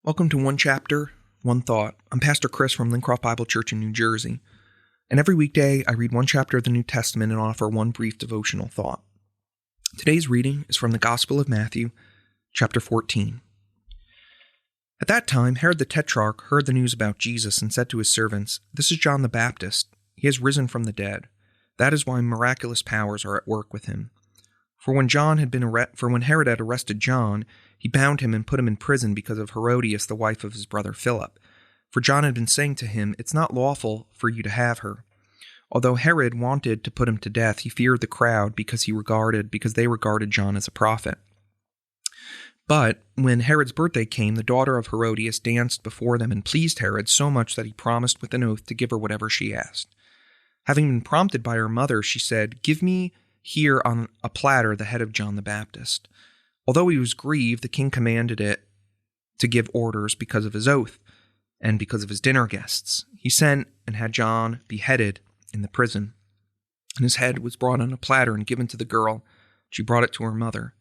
Welcome to One Chapter, One Thought. I'm Pastor Chris from Lincroft Bible Church in New Jersey, and every weekday I read one chapter of the New Testament and offer one brief devotional thought. Today's reading is from the Gospel of Matthew, chapter 14. At that time, Herod the Tetrarch heard the news about Jesus and said to his servants, "This is John the Baptist. He has risen from the dead. That is why miraculous powers are at work with him. For when Herod had arrested John, he bound him and put him in prison because of Herodias, the wife of his brother Philip. For John had been saying to him, 'It's not lawful for you to have her.' Although Herod wanted to put him to death, he feared the crowd because they regarded John as a prophet. But when Herod's birthday came, the daughter of Herodias danced before them and pleased Herod so much that he promised with an oath to give her whatever she asked. Having been prompted by her mother, she said, 'Give me here on a platter the head of John the Baptist.' Although he was grieved, the king commanded it to give orders because of his oath and because of his dinner guests. He sent and had John beheaded in the prison. And his head was brought on a platter and given to the girl. She brought it to her mother.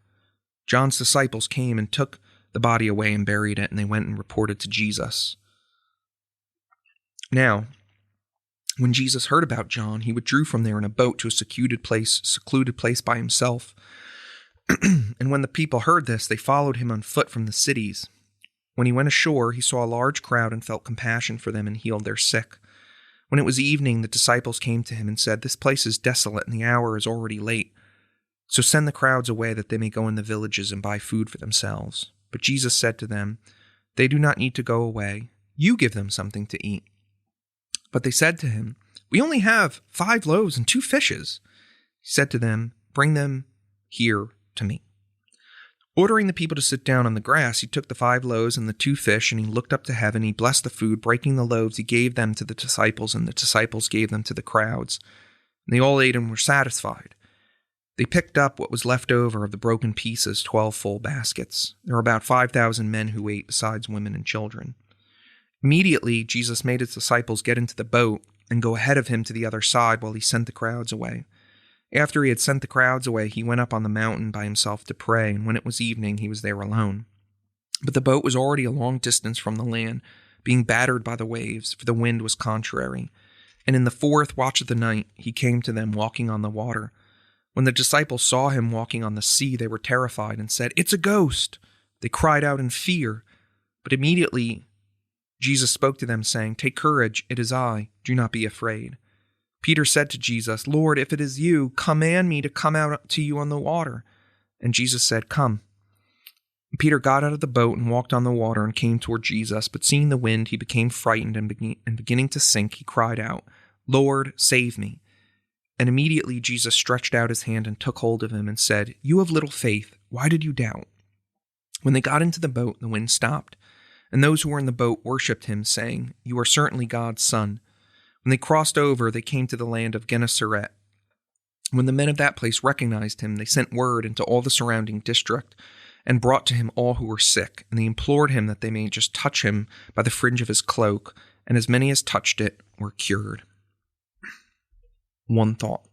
John's disciples came and took the body away and buried it, and they went and reported to Jesus. Now, when Jesus heard about John, he withdrew from there in a boat to a secluded place by himself. And when the people heard this, they followed him on foot from the cities. When he went ashore, he saw a large crowd and felt compassion for them and healed their sick. When it was evening, the disciples came to him and said, 'This place is desolate and the hour is already late. So send the crowds away that they may go in the villages and buy food for themselves.' But Jesus said to them, 'They do not need to go away. You give them something to eat.' But they said to him, 'We only have 5 loaves and 2 fishes. He said to them, 'Bring them here to me.' Ordering the people to sit down on the grass, he took the 5 loaves and the 2 fish, and he looked up to heaven. He blessed the food, breaking the loaves. He gave them to the disciples, and the disciples gave them to the crowds. And they all ate and were satisfied. They picked up what was left over of the broken pieces, 12 full baskets. There were about 5,000 men who ate, besides women and children. Immediately, Jesus made his disciples get into the boat and go ahead of him to the other side while he sent the crowds away. After he had sent the crowds away, he went up on the mountain by himself to pray, and when it was evening, he was there alone. But the boat was already a long distance from the land, being battered by the waves, for the wind was contrary. And in the 4th watch of the night, he came to them walking on the water. When the disciples saw him walking on the sea, they were terrified and said, 'It's a ghost!' They cried out in fear. But immediately Jesus spoke to them, saying, 'Take courage, it is I. Do not be afraid.' Peter said to Jesus, 'Lord, if it is you, command me to come out to you on the water.' And Jesus said, 'Come.' And Peter got out of the boat and walked on the water and came toward Jesus. But seeing the wind, he became frightened, and beginning to sink, he cried out, 'Lord, save me.' And immediately Jesus stretched out his hand and took hold of him and said, 'You have little faith. Why did you doubt?' When they got into the boat, the wind stopped. And those who were in the boat worshipped him, saying, 'You are certainly God's Son.' When they crossed over, they came to the land of Gennesaret. When the men of that place recognized him, they sent word into all the surrounding district and brought to him all who were sick. And they implored him that they may just touch him by the fringe of his cloak. And as many as touched it were cured." One thought.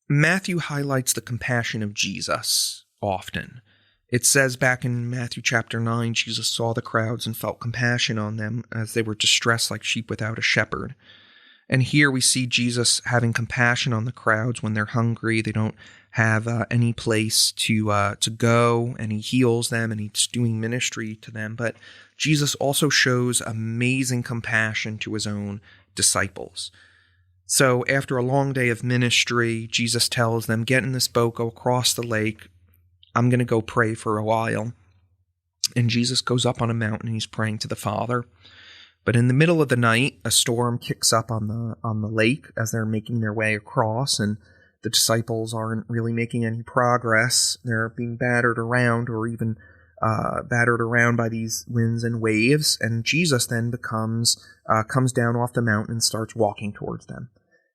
Matthew highlights the compassion of Jesus often. It says back in Matthew chapter 9, Jesus saw the crowds and felt compassion on them as they were distressed like sheep without a shepherd. And here we see Jesus having compassion on the crowds when they're hungry. They don't have any place to go, and he heals them, and he's doing ministry to them. But Jesus also shows amazing compassion to his own disciples. So after a long day of ministry, Jesus tells them, "Get in this boat, go across the lake. I'm going to go pray for a while." And Jesus goes up on a mountain and he's praying to the Father. But in the middle of the night, a storm kicks up on the lake as they're making their way across, and the disciples aren't really making any progress. They're being battered around, or even battered around by these winds and waves. And Jesus then comes down off the mountain and starts walking towards them.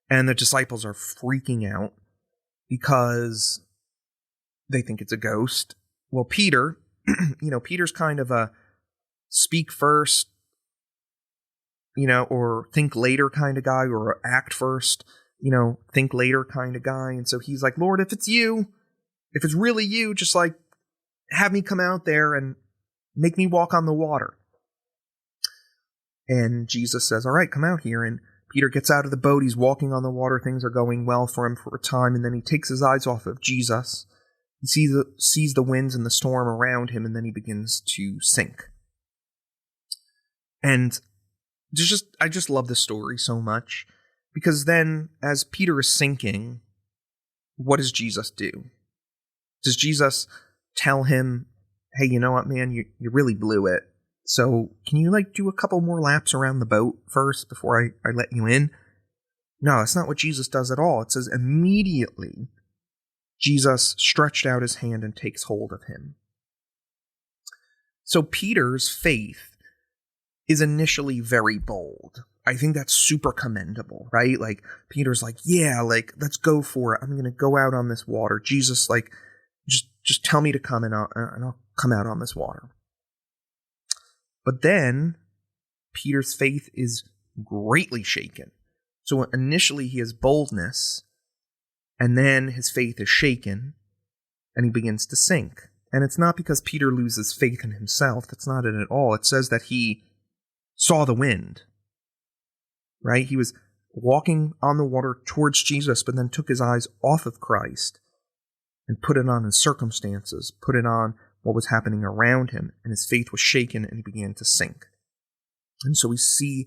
And the disciples are freaking out because they think it's a ghost. Well, Peter, Peter's kind of a speak first, or think later kind of guy, or act first, think later kind of guy. And so he's like, "Lord, if it's really you, just like have me come out there and make me walk on the water. And Jesus says, all right, come out here. And Peter gets out of the boat. He's walking on the water. Things are going well for him for a time. And then he takes his eyes off of Jesus. He sees the winds and the storm around him, and then he begins to sink. And I just love this story so much, because then as Peter is sinking, what does Jesus do? Does Jesus tell him, hey, you know what, man, you really blew it. So can you do a couple more laps around the boat first before I let you in? No, that's not what Jesus does at all. It says immediately Jesus stretched out his hand and takes hold of him. So Peter's faith is initially very bold. I think that's super commendable, right? Peter's yeah, let's go for it. I'm going to go out on this water. Jesus, just tell me to come and I'll come out on this water. But then Peter's faith is greatly shaken. So initially he has boldness, and then his faith is shaken, and he begins to sink. And it's not because Peter loses faith in himself. That's not it at all. It says that he saw the wind, right? He was walking on the water towards Jesus, but then took his eyes off of Christ and put it on his circumstances, put it on what was happening around him, and his faith was shaken and he began to sink. And so we see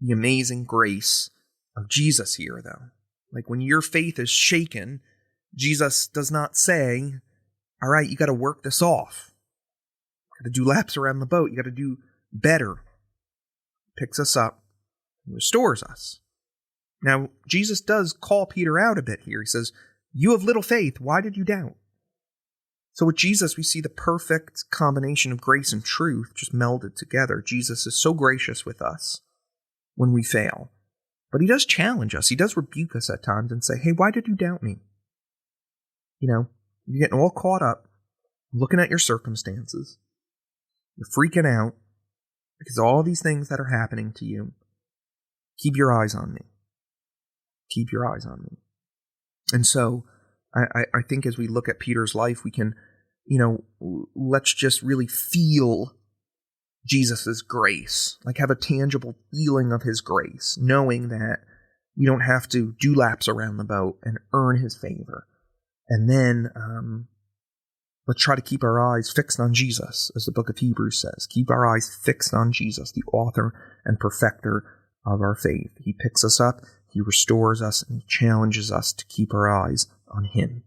the amazing grace of Jesus here, though. When your faith is shaken, Jesus does not say, all right, you got to work this off. You got to do laps around the boat. You got to do better. He picks us up and restores us. Now, Jesus does call Peter out a bit here. He says, you have little faith. Why did you doubt? So with Jesus, we see the perfect combination of grace and truth just melded together. Jesus is so gracious with us when we fail. But he does challenge us. He does rebuke us at times and say, hey, why did you doubt me? You're getting all caught up, looking at your circumstances. You're freaking out because of all these things that are happening to you. Keep your eyes on me. Keep your eyes on me. And so I think as we look at Peter's life, we can, let's just really feel Jesus' grace, have a tangible feeling of his grace, knowing that we don't have to do laps around the boat and earn his favor. And then let's try to keep our eyes fixed on Jesus, as the book of Hebrews says. Keep our eyes fixed on Jesus, the author and perfecter of our faith. He picks us up, he restores us, and he challenges us to keep our eyes on him.